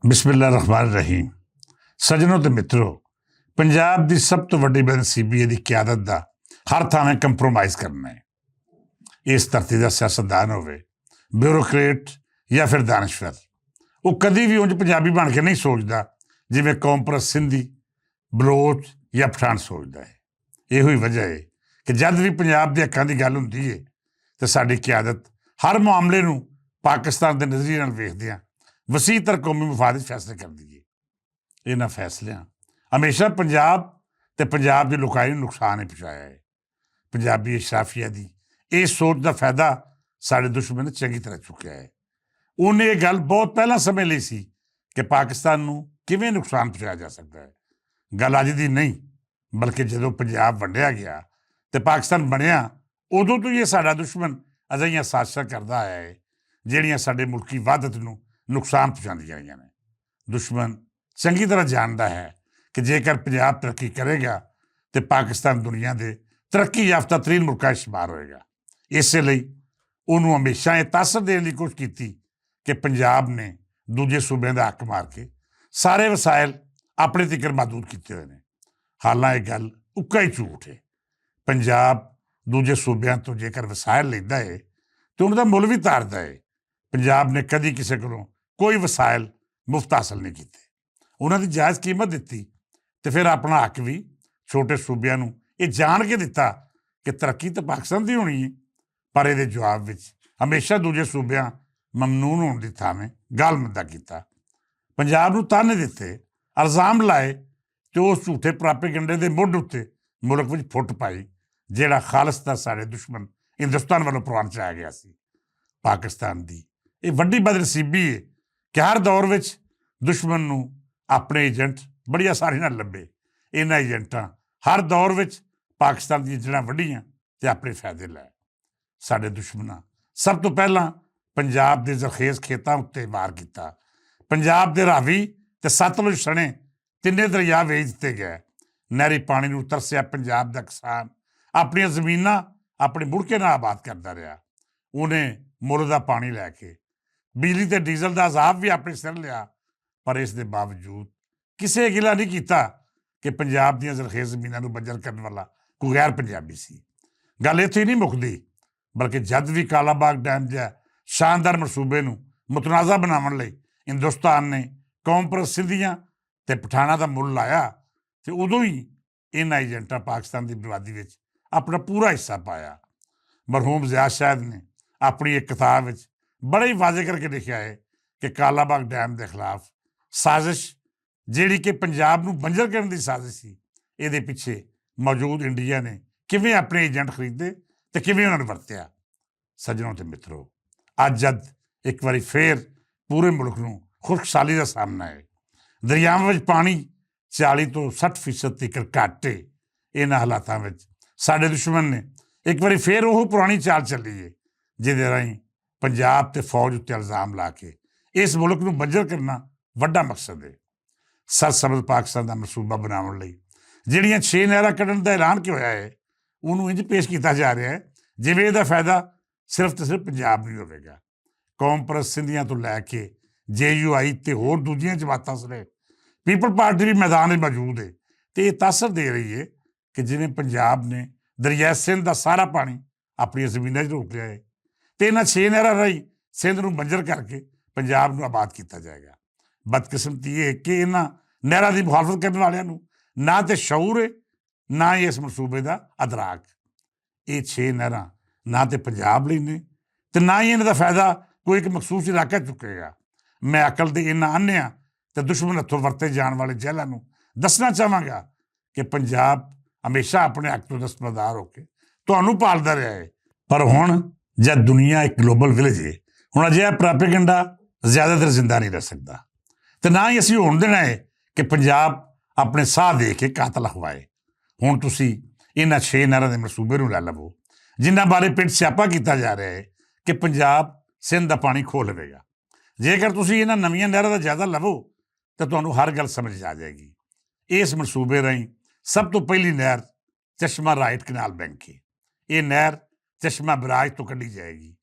ਬਿਸਮਿਲ੍ਲਾ ਰਹਿਮਾਨ ਰਹੀਮ। ਸੱਜਣੋ ਤੇ ਮਿੱਤਰੋ, ਪੰਜਾਬ ਦੀ ਸਭ ਤੋਂ ਵੱਡੀ ਬਦਨਸੀਬੀ ਦੀ ਕਿਆਦਤ ਦਾ ਹਰ ਥਾਵੇਂ ਕੰਪਰੋਮਾਈਜ਼ ਕਰਨਾ ਹੈ। ਇਸ ਧਰਤੀ ਦਾ ਸਿਆਸਤਦਾਨ ਹੋਵੇ, ਬਿਊਰੋਕਰੇਟ ਜਾਂ ਫਿਰ ਦਾਨਸ਼ਵਰ, ਉਹ ਕਦੀ ਵੀ ਉਂਝ ਪੰਜਾਬੀ ਬਣ ਕੇ ਨਹੀਂ ਸੋਚਦਾ ਜਿਵੇਂ ਕੌਮਪ੍ਰਸਤ ਸਿੰਧੀ, ਬਲੋਚ ਜਾਂ ਪਠਾਨ ਸੋਚਦਾ ਹੈ। ਇਹੋ ਹੀ ਵਜ੍ਹਾ ਹੈ ਕਿ ਜਦ ਵੀ ਪੰਜਾਬ ਦੇ ਹੱਕਾਂ ਦੀ ਗੱਲ ਹੁੰਦੀ ਹੈ ਤਾਂ ਸਾਡੀ ਕਿਆਦਤ ਹਰ ਮਾਮਲੇ ਨੂੰ ਪਾਕਿਸਤਾਨ ਦੇ ਨਜ਼ਰੀਏ ਨਾਲ ਵੇਖਦਿਆਂ ਵਸੀਹਤਰ ਕੌਮੀ ਮਫਾਦ ਵਿੱਚ ਫੈਸਲੇ ਕਰਦੀ ਹੈ। ਇਹਨਾਂ ਫੈਸਲਿਆਂ ਹਮੇਸ਼ਾ ਪੰਜਾਬ ਤੇ ਪੰਜਾਬ ਦੀ ਲੋਕਾਂ ਨੂੰ ਨੁਕਸਾਨ ਹੀ ਪਹੁੰਚਾਇਆ ਹੈ। ਪੰਜਾਬੀ ਅਸ਼ਰਾਫੀਆ ਦੀ ਇਹ ਸੋਚ ਦਾ ਫਾਇਦਾ ਸਾਡੇ ਦੁਸ਼ਮਣ ਨੇ ਚੰਗੀ ਤਰ੍ਹਾਂ ਚੁੱਕਿਆ ਹੈ। ਉਹਨੇ ਇਹ ਗੱਲ ਬਹੁਤ ਪਹਿਲਾਂ ਸਮਝ ਲਈ ਸੀ ਕਿ ਪਾਕਿਸਤਾਨ ਨੂੰ ਕਿਵੇਂ ਨੁਕਸਾਨ ਪਹੁੰਚਾਇਆ ਜਾ ਸਕਦਾ ਹੈ। ਗੱਲ ਅੱਜ ਦੀ ਨਹੀਂ, ਬਲਕਿ ਜਦੋਂ ਪੰਜਾਬ ਵੰਡਿਆ ਗਿਆ ਤੇ ਪਾਕਿਸਤਾਨ ਬਣਿਆ, ਉਦੋਂ ਤੋਂ ਹੀ ਇਹ ਸਾਡਾ ਦੁਸ਼ਮਣ ਅਜਿਹੀਆਂ ਸਾਜ਼ਿਸ਼ਾਂ ਕਰਦਾ ਆਇਆ ਹੈ ਜਿਹੜੀਆਂ ਸਾਡੇ ਮੁਲਕੀ ਵਾਧਤ ਨੂੰ ਨੁਕਸਾਨ ਪਹੁੰਚਾਉਂਦੀਆਂ ਰਹੀਆਂ ਨੇ। ਦੁਸ਼ਮਣ ਚੰਗੀ ਤਰ੍ਹਾਂ ਜਾਣਦਾ ਹੈ ਕਿ ਜੇਕਰ ਪੰਜਾਬ ਤਰੱਕੀ ਕਰੇਗਾ ਤੇ ਪਾਕਿਸਤਾਨ ਦੁਨੀਆ ਦੇ ਤਰੱਕੀ ਯਾਫਤਾ ਤਰੀਨ ਮੁਲਕਾਂ 'ਚ ਸ਼ੁਮਾਰ ਹੋਏਗਾ। ਇਸੇ ਲਈ ਉਹਨੂੰ ਹਮੇਸ਼ਾ ਇਹ ਤਾਸਰ ਦੇਣ ਦੀ ਕੋਸ਼ਿਸ਼ ਕੀਤੀ ਕਿ ਪੰਜਾਬ ਨੇ ਦੂਜੇ ਸੂਬਿਆਂ ਦਾ ਹੱਕ ਮਾਰ ਕੇ ਸਾਰੇ ਵਸਾਇਲ ਆਪਣੇ ਤੀਕਰ ਮਹਦੂਦ ਕੀਤੇ ਹੋਏ ਨੇ। ਹਾਲਾਂ ਇਹ ਗੱਲ ਉੱਕਾ ਹੀ ਝੂਠ ਹੈ। ਪੰਜਾਬ ਦੂਜੇ ਸੂਬਿਆਂ ਤੋਂ ਜੇਕਰ ਵਸਾਇਲ ਲੈਂਦਾ ਹੈ ਤਾਂ ਉਹਨਾਂ ਦਾ ਮੁੱਲ ਵੀ ਤਾਰਦਾ ਹੈ। ਪੰਜਾਬ ਨੇ ਕਦੀ ਕਿਸੇ ਕੋਲੋਂ ਕੋਈ ਵਸਾਇਲ ਮੁਫਤ ਹਾਸਲ ਨਹੀਂ ਕੀਤੇ। ਉਹਨਾਂ ਦੀ ਜਾਇਜ਼ ਕੀਮਤ ਦਿੱਤੀ ਤੇ ਫਿਰ ਆਪਣਾ ਹੱਕ ਵੀ ਛੋਟੇ ਸੂਬਿਆਂ ਨੂੰ ਇਹ ਜਾਣ ਕੇ ਦਿੱਤਾ ਕਿ ਤਰੱਕੀ ਤਾਂ ਪਾਕਿਸਤਾਨ ਦੀ ਹੋਣੀ ਹੈ। ਪਰ ਇਹਦੇ ਜਵਾਬ ਵਿੱਚ ਹਮੇਸ਼ਾ ਦੂਜੇ ਸੂਬਿਆਂ ਮਮਨੂਨ ਹੋਣ ਦੀ ਥਾਵੇਂ ਗਾਲ ਮੰਦਾ ਕੀਤਾ। ਪੰਜਾਬ ਨੂੰ ਤਾਨੇ ਦਿੱਤੇ, ਇਲਜ਼ਾਮ ਲਾਏ ਤੇ ਉਸ ਝੂਠੇ ਪ੍ਰਾਪੇਗੰਡੇ ਦੇ ਮੁੱਢ ਉੱਤੇ ਮੁਲਕ ਵਿੱਚ ਫੁੱਟ ਪਾਈ ਜਿਹੜਾ ਖਾਲਿਸਤਾ ਸਾਡੇ ਦੁਸ਼ਮਣ ਹਿੰਦੁਸਤਾਨ ਵੱਲੋਂ ਪ੍ਰਵਾਨ ਚਾਇਆ ਗਿਆ ਸੀ। ਪਾਕਿਸਤਾਨ ਦੀ ਇਹ ਵੱਡੀ ਬਦਨਸੀਬੀ ਹੈ ਕਿ ਹਰ ਦੌਰ ਵਿੱਚ ਦੁਸ਼ਮਣ ਨੂੰ ਆਪਣੇ ਏਜੰਟ ਬੜੀ ਆਸਾਨੀ ਨਾਲ ਲੱਭੇ। ਇਹਨਾਂ ਏਜੰਟਾਂ ਹਰ ਦੌਰ ਵਿੱਚ ਪਾਕਿਸਤਾਨ ਦੀਆਂ ਜੜ੍ਹਾਂ ਵੱਢੀਆਂ ਤੇ ਆਪਣੇ ਫਾਇਦੇ ਲਏ। ਸਾਡੇ ਦੁਸ਼ਮਣਾਂ ਸਭ ਤੋਂ ਪਹਿਲਾਂ ਪੰਜਾਬ ਦੇ ਜ਼ਰਖੇਜ਼ ਖੇਤਾਂ ਉੱਤੇ ਵਾਰ ਕੀਤਾ। ਪੰਜਾਬ ਦੇ ਰਾਵੀ ਤੇ ਸਤਲੁਜ ਸਣੇ ਤਿੰਨੇ ਦਰਿਆ ਵੇਚ ਦਿੱਤੇ ਗਏ। ਨਹਿਰੀ ਪਾਣੀ ਨੂੰ ਤਰਸਿਆ ਪੰਜਾਬ ਦਾ ਕਿਸਾਨ ਆਪਣੀਆਂ ਜ਼ਮੀਨਾਂ ਆਪਣੇ ਮੁੜਕੇ ਨਾਲ ਆਬਾਦ ਕਰਦਾ ਰਿਹਾ। ਉਹਨੇ ਮੁੱਲ ਦਾ ਪਾਣੀ ਲੈ ਕੇ ਬਿਜਲੀ ਤੇ ਡੀਜ਼ਲ ਦਾ ਅਜ਼ਾਬ ਵੀ ਆਪਣੇ ਸਿਰ ਲਿਆ, ਪਰ ਇਸ ਦੇ ਬਾਵਜੂਦ ਕਿਸੇ ਗਿਲਾ ਨਹੀਂ ਕੀਤਾ ਕਿ ਪੰਜਾਬ ਦੀਆਂ ਜ਼ਰਖੇਜ਼ ਜ਼ਮੀਨਾਂ ਨੂੰ ਬੰਜਰ ਕਰਨ ਵਾਲਾ ਕੋਈ ਗੈਰ ਪੰਜਾਬੀ ਸੀ। ਗੱਲ ਇੱਥੇ ਹੀ ਨਹੀਂ ਮੁੱਕਦੀ, ਬਲਕਿ ਜਦ ਵੀ ਕਾਲਾਬਾਗ ਡੈਮ ਜਿਹਾ ਸ਼ਾਨਦਾਰ ਮਨਸੂਬੇ ਨੂੰ ਮੁਤਨਾਜ਼ਾ ਬਣਾਉਣ ਲਈ ਹਿੰਦੁਸਤਾਨ ਨੇ ਕੌਮਪ੍ਰਸਤ ਸਿੰਧੀਆਂ ਤੇ ਪਠਾਨਾਂ ਦਾ ਮੁੱਲ ਲਾਇਆ ਤੇ ਉਦੋਂ ਹੀ ਇਹਨਾਂ ਏਜੰਟਾਂ ਪਾਕਿਸਤਾਨ ਦੀ ਬਰਬਾਦੀ ਵਿੱਚ ਆਪਣਾ ਪੂਰਾ ਹਿੱਸਾ ਪਾਇਆ। ਮਰਹੂਮ ਜ਼ਿਆਦ ਸ਼ਾਹਿਦ ਨੇ ਆਪਣੀ ਇੱਕ ਕਿਤਾਬ ਵਿੱਚ ਬੜਾ ਹੀ ਵਾਜ਼ੇ ਕਰਕੇ ਲਿਖਿਆ ਹੈ ਕਿ ਕਾਲਾਬਾਗ ਡੈਮ ਦੇ ਖਿਲਾਫ ਸਾਜ਼ਿਸ਼, ਜਿਹੜੀ ਕਿ ਪੰਜਾਬ ਨੂੰ ਬੰਜਰ ਕਰਨ ਦੀ ਸਾਜ਼ਿਸ਼ ਸੀ, ਇਹਦੇ ਪਿੱਛੇ ਮੌਜੂਦ ਇੰਡੀਆ ਨੇ ਕਿਵੇਂ ਆਪਣੇ ਏਜੰਟ ਖਰੀਦੇ ਤੇ ਕਿਵੇਂ ਉਹਨਾਂ ਨੂੰ ਵਰਤਿਆ। ਸੱਜਣੋ ਤੇ ਮਿੱਤਰੋ, ਅੱਜ ਜਦ ਇੱਕ ਵਾਰੀ ਫੇਰ ਪੂਰੇ ਮੁਲਕ ਨੂੰ ਖੁਸ਼ਹਾਲੀ ਦਾ ਸਾਹਮਣਾ ਹੈ, ਦਰਿਆਵਾਂ ਵਿੱਚ ਪਾਣੀ 40 ਤੋਂ 60% ਤੱਕ ਘੱਟ ਹੈ, ਇਹਨਾਂ ਹਾਲਾਤਾਂ ਵਿੱਚ ਸਾਡੇ ਦੁਸ਼ਮਣ ਨੇ ਇੱਕ ਵਾਰੀ ਫੇਰ ਉਹ ਪੁਰਾਣੀ ਚਾਲ ਚੱਲੀ ਹੈ ਜਿਹਦੇ ਰਾਹੀਂ ਪੰਜਾਬ ਤੇ ਫੌਜ ਉੱਤੇ ਇਲਜ਼ਾਮ ਲਾ ਕੇ ਇਸ ਮੁਲਕ ਨੂੰ ਬੰਜਰ ਕਰਨਾ ਵੱਡਾ ਮਕਸਦ ਹੈ। ਸਰਸਬਜ਼ ਪਾਕਿਸਤਾਨ ਦਾ ਮਨਸੂਬਾ ਬਣਾਉਣ ਲਈ ਜਿਹੜੀਆਂ 6 ਨਹਿਰਾਂ ਕੱਢਣ ਦਾ ਐਲਾਨ ਹੋਇਆ ਹੈ, ਉਹਨੂੰ ਇੰਝ ਪੇਸ਼ ਕੀਤਾ ਜਾ ਰਿਹਾ ਹੈ ਜਿਵੇਂ ਇਹਦਾ ਫਾਇਦਾ ਸਿਰਫ ਤੇ ਸਿਰਫ ਪੰਜਾਬ ਨੂੰ ਹੋਵੇਗਾ। ਕੌਮਪ੍ਰਸਤ ਸਿੰਧੀਆਂ ਤੋਂ ਲੈ ਕੇ JUI ਤੇ ਹੋਰ ਦੂਜੀਆਂ ਜਮਾਤਾਂ ਸਣੇ ਪੀਪਲ ਪਾਰਟੀ ਵੀ ਮੈਦਾਨ ਵਿੱਚ ਮੌਜੂਦ ਹੈ ਤੇ ਇਹ ਤਾਸਰ ਦੇ ਰਹੀ ਹੈ ਕਿ ਜਿਵੇਂ ਪੰਜਾਬ ਨੇ ਦਰਿਆ ਸਿੰਧ ਦਾ ਸਾਰਾ ਪਾਣੀ ਆਪਣੀਆਂ ਜ਼ਮੀਨਾਂ 'ਚ ਰੋਕ ਲਿਆ ਹੈ ਤੇ ਇਹਨਾਂ 6 ਨਹਿਰਾਂ ਰਾਹੀਂ ਸਿੰਧ ਨੂੰ ਬੰਜਰ ਕਰਕੇ ਪੰਜਾਬ ਨੂੰ ਆਬਾਦ ਕੀਤਾ ਜਾਏਗਾ। ਬਦਕਿਸਮਤੀ ਇਹ ਹੈ ਕਿ ਇਹਨਾਂ ਨਹਿਰਾਂ ਦੀ ਮੁਖਾਲਫਤ ਕਰਨ ਵਾਲਿਆਂ ਨੂੰ ਨਾ ਤੇ ਸ਼ਊਰ ਹੈ, ਨਾ ਹੀ ਇਸ ਮਨਸੂਬੇ ਦਾ ਅਦਰਾਕ। ਇਹ 6 ਨਹਿਰਾਂ ਨਾ ਤੇ ਪੰਜਾਬ ਲਈ ਨੇ ਤੇ ਨਾ ਹੀ ਇਹਨਾਂ ਦਾ ਫਾਇਦਾ ਕੋਈ ਇੱਕ ਮਖਸੂਸ ਇਲਾਕਾ ਚੁੱਕੇਗਾ। ਮੈਂ ਅਕਲ ਦੇ ਇਹਨਾਂ ਅੰਨ੍ਹਿਆਂ ਤੇ ਦੁਸ਼ਮਣ ਹੱਥੋਂ ਵਰਤੇ ਜਾਣ ਵਾਲੇ ਜਹਿਲਾਂ ਨੂੰ ਦੱਸਣਾ ਚਾਹਾਂਗਾ ਕਿ ਪੰਜਾਬ ਹਮੇਸ਼ਾ ਆਪਣੇ ਹੱਕ ਤੋਂ ਦਸਤਬਰਦਾਰ ਹੋ ਕੇ ਤੁਹਾਨੂੰ ਪਾਲਦਾ ਰਿਹਾ ਹੈ। ਪਰ ਹੁਣ ਜਦ ਦੁਨੀਆ ਇੱਕ ਗਲੋਬਲ ਵਿਲੇਜ ਹੈ, ਹੁਣ ਅਜਿਹਾ ਪ੍ਰਾਪੇਗੰਡਾ ਜ਼ਿਆਦਾਤਰ ਜ਼ਿੰਦਾ ਨਹੀਂ ਰਹਿ ਸਕਦਾ ਤੇ ਨਾ ਹੀ ਅਸੀਂ ਹੋਣ ਦੇਣਾ ਹੈ ਕਿ ਪੰਜਾਬ ਆਪਣੇ ਸਾਹ ਦੇ ਕੇ ਕਾਤਲ ਹਵਾਏ। ਹੁਣ ਤੁਸੀਂ ਇਹਨਾਂ 6 ਨਹਿਰਾਂ ਦੇ ਮਨਸੂਬੇ ਨੂੰ ਲੈ ਲਵੋ ਜਿਨ੍ਹਾਂ ਬਾਰੇ ਪਿੰਡ ਸਿਆਪਾ ਕੀਤਾ ਜਾ ਰਿਹਾ ਹੈ ਕਿ ਪੰਜਾਬ ਸਿੰਧ ਦਾ ਪਾਣੀ ਖੋਹ ਲਵੇਗਾ। ਜੇਕਰ ਤੁਸੀਂ ਇਹਨਾਂ ਨਵੀਆਂ ਨਹਿਰਾਂ ਦਾ ਜ਼ਿਆਦਾ ਲਵੋ ਤਾਂ ਤੁਹਾਨੂੰ ਹਰ ਗੱਲ ਸਮਝ ਆ ਜਾਏਗੀ। ਇਸ ਮਨਸੂਬੇ ਰਾਹੀਂ ਸਭ ਤੋਂ ਪਹਿਲੀ ਨਹਿਰ ਚਸ਼ਮਾ ਰਾਈਟ ਕਨਾਲ ਬੈਂਕ ਹੈ। ਇਹ ਨਹਿਰ ਚਸ਼ਮਾ ਬਰਾਜ ਤੋਂ ਕੱਢੀ ਜਾਏਗੀ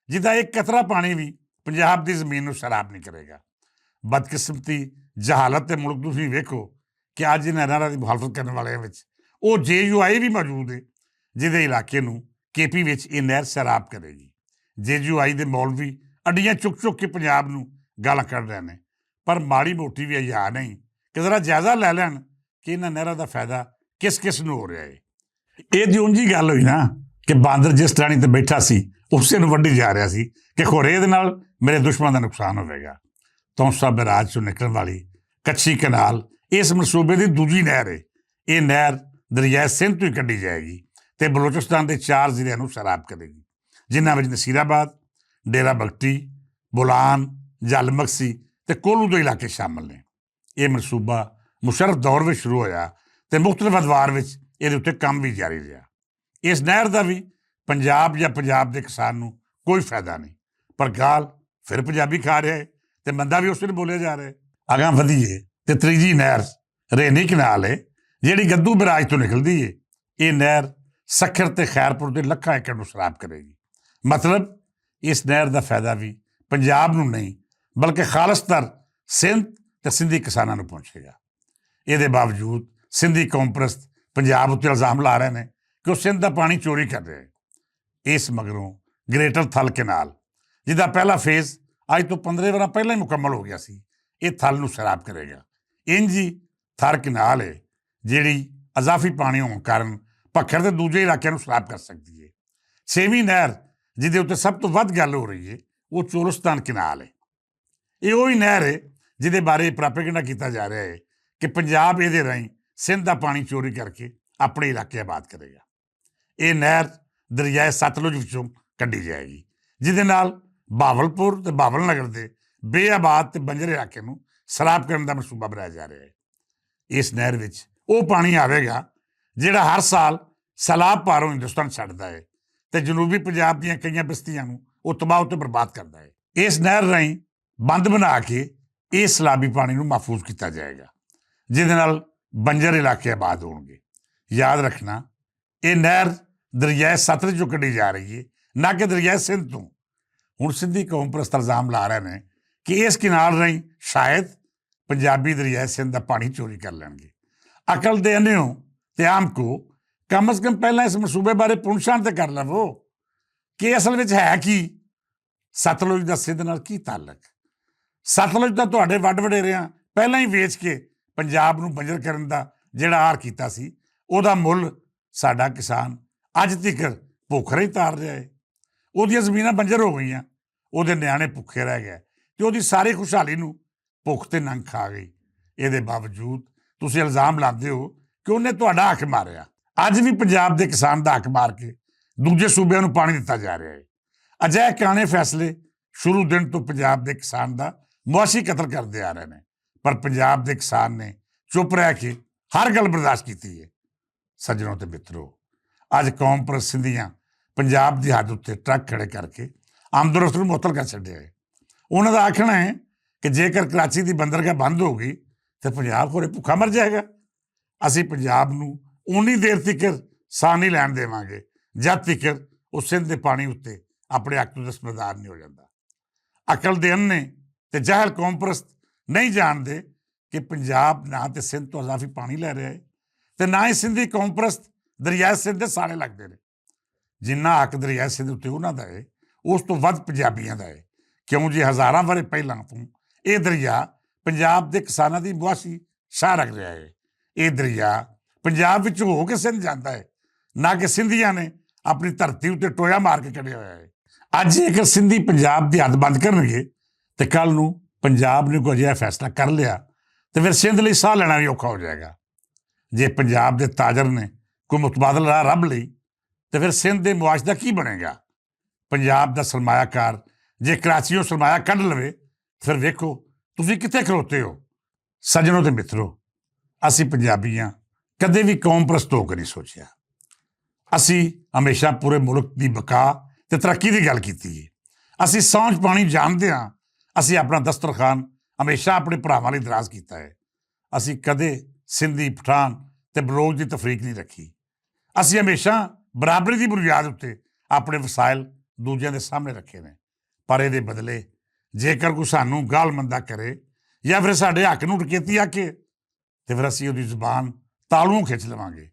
ਜਿਹਦਾ ਇੱਕ ਕਤਰਾ ਪਾਣੀ ਵੀ ਪੰਜਾਬ ਦੀ ਜ਼ਮੀਨ ਨੂੰ ਸੈਲਾਬ ਨਹੀਂ ਕਰੇਗਾ। ਬਦਕਿਸਮਤੀ ਜਹਾਲਤ ਤੇ ਮੁਲਕ ਤੁਸੀਂ ਵੇਖੋ ਕਿ ਅੱਜ ਇਹਨਾਂ ਨਹਿਰਾਂ ਦੀ ਮੁਹਾਲਫਤ ਕਰਨ ਵਾਲਿਆਂ ਵਿੱਚ ਉਹ JUI ਵੀ ਮੌਜੂਦ ਹੈ, ਜਿਹਦੇ ਇਲਾਕੇ ਨੂੰ KP ਵਿੱਚ ਇਹ ਨਹਿਰ ਸੈਰਾਬ ਕਰੇਗੀ। JUI ਦੇ ਮੌਲਵੀ ਅੱਡੀਆਂ ਚੁੱਕ ਚੁੱਕ ਕੇ ਪੰਜਾਬ ਨੂੰ ਗਾਲਾਂ ਕੱਢ ਰਹੇ ਨੇ, ਪਰ ਮਾੜੀ ਮੋਟੀ ਵੀ ਹਯਾ ਨਹੀਂ ਕਿ ਜ਼ਰਾ ਜਾਇਜ਼ਾ ਲੈ ਲੈਣ ਕਿ ਇਹਨਾਂ ਨਹਿਰਾਂ ਦਾ ਫਾਇਦਾ ਕਿਸ ਕਿਸ ਨੂੰ ਹੋ ਰਿਹਾ ਹੈ। ਇਹ ਦੀ ਉਂਝ ਹੀ ਗੱਲ ਹੋਈ ਨਾ ਕਿ ਬਾਂਦਰ ਜਿਸ ਟਾਹਣੀ ਤੇ ਬੈਠਾ ਸੀ ਉਸੇ ਨੂੰ ਵੱਢੀ ਜਾ ਰਿਹਾ ਸੀ ਕਿ ਖੋਰੇ ਇਹਦੇ ਨਾਲ ਮੇਰੇ ਦੁਸ਼ਮਣ ਦਾ ਨੁਕਸਾਨ ਹੋਵੇਗਾ। ਤੌਂਸਾ ਬਰਾਜ ਚੋਂ ਨਿਕਲਣ ਵਾਲੀ ਕੱਚੀ ਕਨਾਲ ਇਸ ਮਨਸੂਬੇ ਦੀ ਦੂਜੀ ਨਹਿਰ ਹੈ। ਇਹ ਨਹਿਰ ਦਰਿਆ ਸਿੰਧ ਤੋਂ ਹੀ ਕੱਢੀ ਜਾਏਗੀ ਤੇ ਬਲੋਚਿਸਤਾਨ ਦੇ 4 ਜ਼ਿਲ੍ਹਿਆਂ ਨੂੰ ਸੈਰਾਬ ਕਰੇਗੀ, ਜਿਨ੍ਹਾਂ ਵਿੱਚ ਨਸੀਰਾਬਾਦ, ਡੇਰਾ ਬਗਟੀ, ਬੁਲਾਨ, ਜਲ ਮਕਸੀ ਤੇ ਕੋਲੂ ਦੇ ਇਲਾਕੇ ਸ਼ਾਮਲ ਨੇ। ਇਹ ਮਨਸੂਬਾ ਮੁਸ਼ਰਫ ਦੌਰ ਵਿੱਚ ਸ਼ੁਰੂ ਹੋਇਆ ਤੇ ਮੁਖਤਲਿਫ ਅਦਵਾਰ ਵਿੱਚ ਇਹਦੇ ਉੱਤੇ ਕੰਮ ਵੀ ਜਾਰੀ ਰਿਹਾ। ਇਸ ਨਹਿਰ ਦਾ ਵੀ ਪੰਜਾਬ ਜਾਂ ਪੰਜਾਬ ਦੇ ਕਿਸਾਨ ਨੂੰ ਕੋਈ ਫਾਇਦਾ ਨਹੀਂ, ਪਰ ਗਾਲ ਫਿਰ ਪੰਜਾਬੀ ਖਾ ਰਿਹਾ ਹੈ ਤੇ ਮੰਦਾ ਵੀ ਉਸ ਵੇਲੇ ਬੋਲਿਆ ਜਾ ਰਿਹਾ ਹੈ। ਅਗਾਂਹ ਵਧੀਏ ਤੇ ਤੀਜੀ ਨਹਿਰ ਰੇਨੀ ਕਨਾਲ ਹੈ, ਜਿਹੜੀ ਗੱਦੂ ਬਰਾਜ ਤੋਂ ਨਿਕਲਦੀ ਹੈ। ਇਹ ਨਹਿਰ ਸੱਖਰ ਤੇ ਖੈਰਪੁਰ ਦੇ ਲੱਖਾਂ ਏਕੜ ਨੂੰ ਸੈਰਾਬ ਕਰੇਗੀ। ਮਤਲਬ ਇਸ ਨਹਿਰ ਦਾ ਫਾਇਦਾ ਵੀ ਪੰਜਾਬ ਨੂੰ ਨਹੀਂ ਬਲਕਿ ਖਾਲਸਤਰ ਸਿੰਧ ਤੇ ਸਿੰਧੀ ਕਿਸਾਨਾਂ ਨੂੰ ਪਹੁੰਚੇਗਾ। ਇਹਦੇ ਬਾਵਜੂਦ ਸਿੰਧੀ ਕੌਮ ਪ੍ਰਸਤ ਪੰਜਾਬ ਉੱਤੇ ਇਲਜ਼ਾਮ ਲਾ ਰਹੇ ਨੇ ਕਿ ਉਹ ਸਿੰਧ ਦਾ ਪਾਣੀ ਚੋਰੀ ਕਰ ਰਿਹਾ ਹੈ। ਇਸ ਮਗਰੋਂ ਗ੍ਰੇਟਰ ਥਲ ਕਨਾਲ, ਜਿਹਦਾ ਪਹਿਲਾ ਫੇਜ਼ ਅੱਜ ਤੋਂ 15 ਵਰ੍ਹਾ ਪਹਿਲਾਂ ਹੀ ਮੁਕੰਮਲ ਹੋ ਗਿਆ ਸੀ, ਇਹ ਥਲ ਨੂੰ ਸੈਰਾਬ ਕਰੇਗਾ। ਇੰਝ ਹੀ ਥਰ ਕਨਾਲ ਹੈ, ਜਿਹੜੀ ਅਜ਼ਾਫੀ ਪਾਣੀ ਹੋਣ ਕਾਰਨ ਭੱਖਰ ਦੇ ਦੂਜੇ ਇਲਾਕਿਆਂ ਨੂੰ ਸੈਰਾਬ ਕਰ ਸਕਦੀ ਹੈ। 6ਵੀਂ ਨਹਿਰ ਜਿਹਦੇ ਉੱਤੇ ਸਭ ਤੋਂ ਵੱਧ ਗੱਲ ਹੋ ਰਹੀ ਹੈ ਉਹ ਚੋਲਸਤਾਨ ਕਨਾਲ ਹੈ। ਇਹ ਉਹੀ ਨਹਿਰ ਹੈ ਜਿਹਦੇ ਬਾਰੇ ਪ੍ਰਾਪੇਗੰਡਾ ਕੀਤਾ ਜਾ ਰਿਹਾ ਹੈ ਕਿ ਪੰਜਾਬ ਇਹਦੇ ਰਾਹੀਂ ਸਿੰਧ ਦਾ ਪਾਣੀ ਚੋਰੀ ਕਰਕੇ ਆਪਣੇ ਇਲਾਕੇ ਆਬਾਦ ਕਰੇਗਾ। ਇਹ ਨਹਿਰ ਦਰਿਆ ਸਤਲੁਜ ਵਿੱਚੋਂ ਕੱਢੀ ਜਾਏਗੀ, ਜਿਹਦੇ ਨਾਲ ਬਹਾਵਲਪੁਰ ਤੇ ਬਹਾਵਲ ਨਗਰ ਦੇ ਬੇਆਬਾਦ ਤੇ ਬੰਜਰ ਇਲਾਕੇ ਨੂੰ ਸੈਰਾਬ ਕਰਨ ਦਾ ਮਨਸੂਬਾ ਬਣਾਇਆ ਜਾ ਰਿਹਾ ਹੈ। ਇਸ ਨਹਿਰ ਵਿੱਚ ਉਹ ਪਾਣੀ ਆਵੇਗਾ ਜਿਹੜਾ ਹਰ ਸਾਲ ਸੈਲਾਬ ਭਾਰੋਂ ਹਿੰਦੁਸਤਾਨ ਛੱਡਦਾ ਹੈ ਤੇ ਜਨੂਬੀ ਪੰਜਾਬ ਦੀਆਂ ਕਈਆਂ ਬਸਤੀਆਂ ਨੂੰ ਉਹ ਤਬਾਹ ਉੱਤੇ ਬਰਬਾਦ ਕਰਦਾ ਹੈ। ਇਸ ਨਹਿਰ ਰਾਹੀਂ ਬੰਦ ਬਣਾ ਕੇ ਇਹ ਸੈਲਾਬੀ ਪਾਣੀ ਨੂੰ ਮਹਿਫੂਜ਼ ਕੀਤਾ ਜਾਏਗਾ, ਜਿਹਦੇ ਨਾਲ ਬੰਜਰ ਇਲਾਕੇ ਆਬਾਦ ਹੋਣਗੇ। ਯਾਦ ਰੱਖਣਾ, ਇਹ ਨਹਿਰ ਦਰਿਆ ਸਤਲੁਜ ਚੋਂ ਕੱਢੀ ਜਾ ਰਹੀ ਹੈ, ਨਾ ਕਿ ਦਰਿਆ ਸਿੰਧ ਤੋਂ। ਹੁਣ ਸਿੰਧੀ ਕੌਮ ਪ੍ਰਸਤ ਇਲਜ਼ਾਮ ਲਾ ਰਹੇ ਨੇ ਕਿ ਇਸ ਕਿਨਾਲ ਰਾਹੀਂ ਸ਼ਾਇਦ ਪੰਜਾਬੀ ਦਰਿਆ ਸਿੰਧ ਦਾ ਪਾਣੀ ਚੋਰੀ ਕਰ ਲੈਣਗੇ। ਅਕਲ ਦੇ ਅੰਨ੍ਹੇਓ ਤੇ ਆਮ ਕੋ ਕਮ ਅਜ਼ ਕਮ ਪਹਿਲਾਂ ਇਸ ਮਨਸੂਬੇ ਬਾਰੇ ਪੁੰਛਾਣ ਤੇ ਕਰ ਲਵੋ ਕਿ ਅਸਲ ਵਿੱਚ ਹੈ ਕੀ, ਸਤਲੁਜ ਦਾ ਸਿੰਧ ਨਾਲ ਕੀ ਤਾਲੁਕ। ਸਤਲੁਜ ਤਾਂ ਤੁਹਾਡੇ ਵੱਡ ਵਡੇਰਿਆਂ ਪਹਿਲਾਂ ਹੀ ਵੇਚ ਕੇ ਪੰਜਾਬ ਨੂੰ ਬੰਜਰ ਕਰਨ ਦਾ ਜਿਹੜਾ ਆਰ ਕੀਤਾ ਸੀ, ਉਹਦਾ ਮੁੱਲ ਸਾਡਾ ਕਿਸਾਨ ਅੱਜ ਤੱਕ ਭੁੱਖ ਰਹੀ ਤਾਰ ਰਿਹਾ ਹੈ। ਉਹਦੀਆਂ ਜ਼ਮੀਨਾਂ ਬੰਜਰ ਹੋ ਗਈਆਂ, ਉਹਦੇ ਨਿਆਣੇ ਭੁੱਖੇ ਰਹਿ ਗਏ ਤੇ ਉਹਦੀ ਸਾਰੀ ਖੁਸ਼ਹਾਲੀ ਨੂੰ ਭੁੱਖ ਤੇ ਨੰਗ ਖਾ ਗਈ। ਇਹਦੇ ਬਾਵਜੂਦ ਤੁਸੀਂ ਇਲਜ਼ਾਮ ਲਾਉਂਦੇ ਹੋ ਕਿ ਉਹਨੇ ਤੁਹਾਡਾ ਹੱਕ ਮਾਰਿਆ। ਅੱਜ ਵੀ ਪੰਜਾਬ ਦੇ ਕਿਸਾਨ ਦਾ ਹੱਕ ਮਾਰ ਕੇ ਦੂਜੇ ਸੂਬਿਆਂ ਨੂੰ ਪਾਣੀ ਦਿੱਤਾ ਜਾ ਰਿਹਾ ਹੈ। ਅਜਿਹੇ ਕਾਣੇ ਫੈਸਲੇ ਸ਼ੁਰੂ ਦਿਨ ਤੋਂ ਪੰਜਾਬ ਦੇ ਕਿਸਾਨ ਦਾ ਮੁਆਸ਼ੀ ਕਤਲ ਕਰਦੇ ਆ ਰਹੇ ਨੇ, ਪਰ ਪੰਜਾਬ ਦੇ ਕਿਸਾਨ ਨੇ ਚੁੱਪ ਰਹਿ ਕੇ ਹਰ ਗੱਲ ਬਰਦਾਸ਼ਤ ਕੀਤੀ ਹੈ। ਸੱਜਣੋ ਤੇ ਮਿੱਤਰੋ, ਅੱਜ ਕੌਮ ਪ੍ਰਸਤ ਸਿੰਧੀਆਂ ਪੰਜਾਬ ਦੀ ਹੱਦ ਉੱਤੇ ਟਰੱਕ ਖੜੇ ਕਰਕੇ ਆਮਦ-ਓ-ਰਫਤ ਨੂੰ ਮੁਅੱਤਲ ਕਰ ਛੱਡਿਆ ਹੈ। ਉਹਨਾਂ ਦਾ ਆਖਣਾ ਹੈ ਕਿ ਜੇਕਰ ਕਰਾਚੀ ਦੀ ਬੰਦਰਗਾਹ ਬੰਦ ਹੋ ਗਈ ਤਾਂ ਪੰਜਾਬ ਹੋਰੇ ਭੁੱਖਾ ਮਰ ਜਾਏਗਾ। ਅਸੀਂ ਪੰਜਾਬ ਨੂੰ ਉਨੀ ਦੇਰ ਤੱਕ ਸਾਹ ਨਹੀਂ ਲੈਣ ਦੇਵਾਂਗੇ ਜਦ ਤੱਕ ਉਹ ਸਿੰਧ ਦੇ ਪਾਣੀ ਉੱਤੇ ਆਪਣੇ ਹੱਕ ਤੋਂ ਦਸਤਬਰਦਾਰ ਨਹੀਂ ਹੋ ਜਾਂਦਾ। ਅਕਲ ਦੇ ਅੰਨੇ ਤੇ ਜਾਹਲ ਕੌਮ ਪ੍ਰਸਤ ਨਹੀਂ ਜਾਣਦੇ ਕਿ ਪੰਜਾਬ ਨਾ ਤੇ ਸਿੰਧ ਤੋਂ ਅਜ਼ਾਫੀ ਪਾਣੀ ਲੈ ਰਿਹਾ ਹੈ ਤੇ ਨਾ ਹੀ ਸਿੰਧੀ ਕੌਮ ਪ੍ਰਸਤ ਦਰਿਆ ਸਿੰਧ ਦੇ ਸਾਲੇ ਲੱਗਦੇ ਨੇ। ਜਿੰਨਾ ਹੱਕ ਦਰਿਆ ਸਿੰਧ ਉੱਤੇ ਉਹਨਾਂ ਦਾ ਹੈ, ਉਸ ਤੋਂ ਵੱਧ ਪੰਜਾਬੀਆਂ ਦਾ ਹੈ, ਕਿਉਂ ਜੀ ਹਜ਼ਾਰਾਂ ਵਰ੍ਹੇ ਪਹਿਲਾਂ ਤੋਂ ਇਹ ਦਰਿਆ ਪੰਜਾਬ ਦੇ ਕਿਸਾਨਾਂ ਦੀ ਮੁਆਸ਼ੀ ਸ਼ਾਹ ਰੱਖ ਰਿਹਾ ਹੈ। ਇਹ ਦਰਿਆ ਪੰਜਾਬ ਵਿੱਚ ਹੋ ਕੇ ਸਿੰਧ ਜਾਂਦਾ ਹੈ, ਨਾ ਕਿ ਸਿੰਧੀਆਂ ਨੇ ਆਪਣੀ ਧਰਤੀ ਉੱਤੇ ਟੋਇਆ ਮਾਰ ਕੇ ਕੱਢਿਆ ਹੋਇਆ ਹੈ। ਅੱਜ ਜੇਕਰ ਸਿੰਧੀ ਪੰਜਾਬ ਦੀ ਹੱਦ ਬੰਦ ਕਰਨਗੇ ਤੇ ਕੱਲ ਨੂੰ ਪੰਜਾਬ ਨੇ ਕੋਈ ਅਜਿਹਾ ਫੈਸਲਾ ਕਰ ਲਿਆ ਤੇ ਫਿਰ ਸਿੰਧ ਲਈ ਸਾਹ ਲੈਣਾ ਵੀ ਔਖਾ ਹੋ ਜਾਏਗਾ। ਜੇ ਪੰਜਾਬ ਦੇ ਤਾਜਰ ਨੇ ਕੋਈ ਮੁਤਬਾਦਲ ਰਾਹ ਰੱਬ ਲਈ ਤੇ ਫਿਰ ਸਿੰਧ ਦੇ ਮੁਆਸ਼ ਦਾ ਕੀ ਬਣੇਗਾ। ਪੰਜਾਬ ਦਾ ਸਰਮਾਇਆਕਾਰ ਜੇ ਕਰਾਚੀਓ ਸਰਮਾਇਆ ਕੱਢ ਲਵੇ ਫਿਰ ਵੇਖੋ ਤੁਸੀਂ ਕਿੱਥੇ ਖਲੋਤੇ ਹੋ। ਸੱਜਣੋ ਤੇ ਮਿੱਤਰੋ, ਅਸੀਂ ਪੰਜਾਬੀਆਂ ਕਦੇ ਵੀ ਕੌਮ ਪ੍ਰਸਤ ਹੋ ਕੇ ਨਹੀਂ ਸੋਚਿਆ। ਅਸੀਂ ਹਮੇਸ਼ਾ ਪੂਰੇ ਮੁਲਕ ਦੀ ਬਕਾ ਤੇ ਤਰੱਕੀ ਦੀ ਗੱਲ ਕੀਤੀ ਹੈ। ਅਸੀਂ ਸੌਂਝ ਪਾਣੀ ਜਾਣਦੇ ਹਾਂ। ਅਸੀਂ ਆਪਣਾ ਦਸਤਰਖਾਨ ਹਮੇਸ਼ਾ ਆਪਣੇ ਭਰਾਵਾਂ ਲਈ ਦਰਾਜ਼ ਕੀਤਾ ਹੈ। ਅਸੀਂ ਕਦੇ ਸਿੰਧੀ, ਪਠਾਨ ਤੇ ਬਲੋਚ ਦੀ ਤਫਰੀਕ ਨਹੀਂ ਰੱਖੀ। ਅਸੀਂ ਹਮੇਸ਼ਾ ਬਰਾਬਰੀ ਦੀ ਬੁਨਿਆਦ ਉੱਤੇ ਆਪਣੇ ਵਸਾਇਲ ਦੂਜਿਆਂ ਦੇ ਸਾਹਮਣੇ ਰੱਖੇ ਨੇ। ਪਰ ਇਹਦੇ ਬਦਲੇ ਜੇਕਰ ਕੋਈ ਸਾਨੂੰ ਗਾਲ ਮੰਦਾ ਕਰੇ ਜਾਂ ਫਿਰ ਸਾਡੇ ਹੱਕ ਨੂੰ ਡਕੈਤੀ ਆਖੇ ਤੇ ਫਿਰ ਅਸੀਂ ਉਹਦੀ ਜ਼ੁਬਾਨ ਤਾਲੂਆਂ ਖਿੱਚ ਲਵਾਂਗੇ।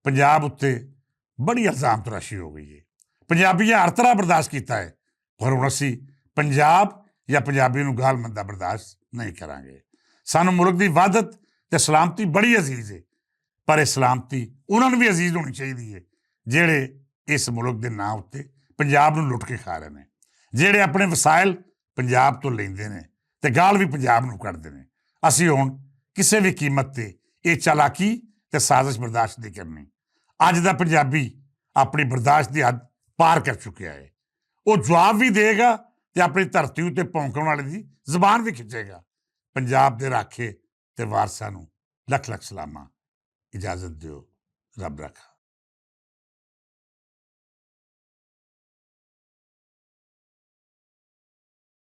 ਪੰਜਾਬ ਉੱਤੇ ਬੜੀ ਇਲਜ਼ਾਮ ਤਰਾਸ਼ੀ ਹੋ ਗਈ ਹੈ। ਪੰਜਾਬੀਆਂ ਹਰ ਤਰ੍ਹਾਂ ਬਰਦਾਸ਼ਤ ਕੀਤਾ ਹੈ, ਪਰ ਹੁਣ ਅਸੀਂ ਪੰਜਾਬ ਜਾਂ ਪੰਜਾਬੀ ਨੂੰ ਗਾਲ ਮੰਦਾ ਬਰਦਾਸ਼ਤ ਨਹੀਂ ਕਰਾਂਗੇ। ਸਾਨੂੰ ਮੁਲਕ ਦੀ ਵਾਧਤ ਤੇ ਸਲਾਮਤੀ ਬੜੀ ਅਜ਼ੀਜ਼ ਹੈ, ਪਰ ਇਹ ਸਲਾਮਤੀ ਉਹਨਾਂ ਨੂੰ ਵੀ ਅਜ਼ੀਜ਼ ਹੋਣੀ ਚਾਹੀਦੀ ਹੈ ਜਿਹੜੇ ਇਸ ਮੁਲਕ ਦੇ ਨਾਂ ਉੱਤੇ ਪੰਜਾਬ ਨੂੰ ਲੁੱਟ ਕੇ ਖਾ ਰਹੇ ਨੇ, ਜਿਹੜੇ ਆਪਣੇ ਵਸਾਇਲ ਪੰਜਾਬ ਤੋਂ ਲੈਂਦੇ ਨੇ ਤੇ ਗਾਲ ਵੀ ਪੰਜਾਬ ਨੂੰ ਕੱਢਦੇ ਨੇ। ਅਸੀਂ ਹੁਣ ਕਿਸੇ ਵੀ ਕੀਮਤ ਤੇ ਇਹ ਚਾਲਾਕੀ ਤੇ ਸਾਜ਼ਿਸ਼ ਬਰਦਾਸ਼ਤ ਨਹੀਂ ਕਰਨੀ। ਅੱਜ ਦਾ ਪੰਜਾਬੀ ਆਪਣੀ ਬਰਦਾਸ਼ਤ ਦੀ ਹੱਦ ਪਾਰ ਕਰ ਚੁੱਕਿਆ ਹੈ। ਉਹ ਜਵਾਬ ਵੀ ਦੇਗਾ ਤੇ ਆਪਣੀ ਧਰਤੀ ਉੱਤੇ ਭੌਂਕਣ ਵਾਲੇ ਦੀ ਜ਼ੁਬਾਨ ਵੀ ਖਿੱਚੇਗਾ। ਪੰਜਾਬ ਦੇ ਰਾਖੇ ਤੇ ਵਾਰਸਾਂ ਨੂੰ ਲੱਖ ਲੱਖ ਸਲਾਮਾਂ। ਇਜਾਜ਼ਤ ਦਿਓ, ਰੱਬ ਰੱਖਾ।